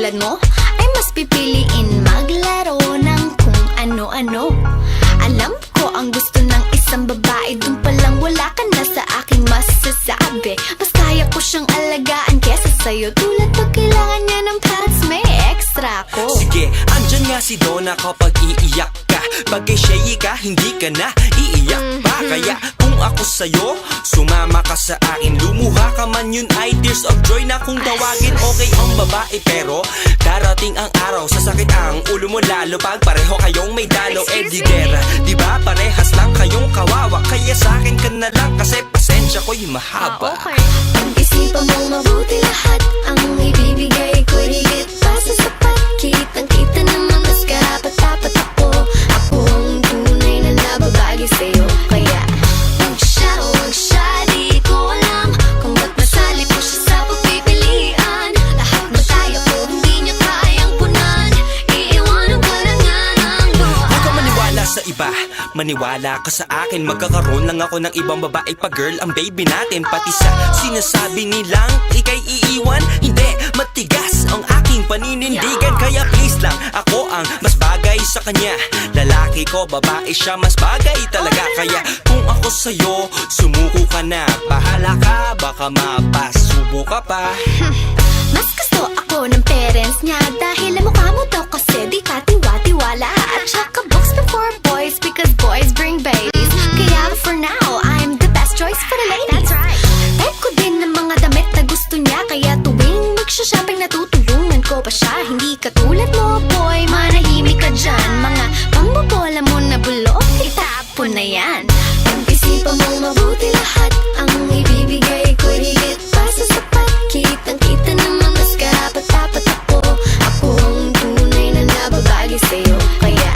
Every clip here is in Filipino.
tulad mo ay mas pipiliin maglaro ng kung ano-ano. Alam ko ang gusto ng isang babae, dun palang wala ka na sa aking masasabi. Mas kaya ko siyang alagaan kesa sa'yo. Tulad pag kailangan niya ng pads, may extra ko. Sige, andyan nga si Donna kapag iiyak ka. Pag shady ka, hindi ka na iiyak pa. Kaya kung ako sa'yo, sumama ka sa akin. Lumuha ka man, yun ay tears of joy na kung tawagin. Okay ang babae pero darating ang araw, sasakit ang ulo mo lalo pag pareho kayong may dalo. Di gera, di ba parehas lang kayong kawawa? Kaya sa akin ka na lang kasi pasensya ko'y mahaba. Okay. Pag-isipan mong mabuti lahat, ang ibibigay ko'y higit pa sa sapat. Kitang-kita naman mas karapat-dapat ako. Ako ang tunay na nababagi sa'yo. Kaya huwag siya, di ko alam kung ba't nasali ko siya sa pagpipilian. Lahat ba tayo ko, hindi niya kayang punan. Iiwanan ka na nga ng luha. Huwag ka maniwala sa iba, maniwala ka sa akin. Magkakaroon lang ako ng ibang babae pa girl, ang baby natin. Pati sa sinasabi nilang ika'y iiwan, hindi, matigas ang aking paninindigan. Kaya please lang, ako ang mas bagay sa kanya. Lalaki ko, babae siya, mas bagay talaga. Kaya kung ako sa'yo, sumuko ka na. Bahala ka, baka mapasubo ka pa. Mas gusto ako ng parents niya dahil ang mukha mo daw kasi di ka tiwa-tiwala. At saka books before boys because boys bring babies. Kaya for now, I'm the best choice for the ladies. That's right. Type ko din ng mga damit na gusto niya. Kaya tuwing magsha-shopping natutulungan ko pa siya. Hindi katulad mo boy, manahimik ka dyan. Mga pambobola mo na bulok, itapon na yan. Pag-isipan mong mabuti lahat, ang ibibigay ko'y higit pa sa sapat. Kitang-kita naman mas karapat-dapat ako. Ako ang tunay na nababagi sa'yo. Kaya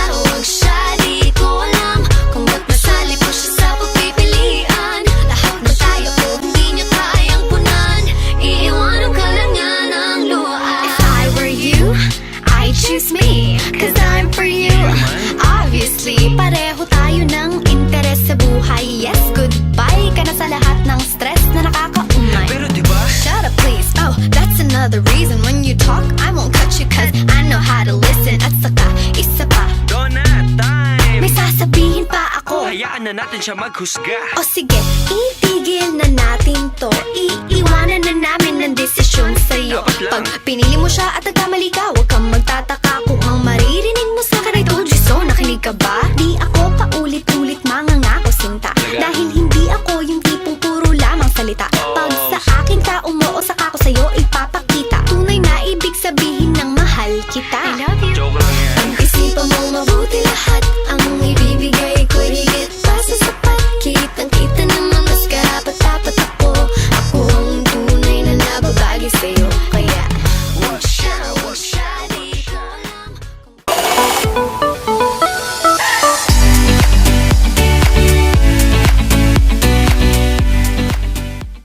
huwag siya, di ko alam kung ba't nasali ko siya sa pagpipilian. Lahat ba tayo ko, hindi niya kayang punan. Iiwanan ka na nga ng luha. If I were you, I'd choose me, cause I'm for you. Obviously, pareho tayo ng interes sa buhay. Yes, goodbye ka na sa lahat ng stress na nakakaumay. Pero diba, Shut up please, oh, that's another reason when you talk, I won't cut you cause I know how to listen. At saka, isa pa, Donna time, may sasabihin pa ako. hayaan na natin siya maghusga. O sige, itigil na natin to. Iiwanan na namin ng desisyon sa'yo. Dapat lang. Pag pinili mo siya at nagkamali ka,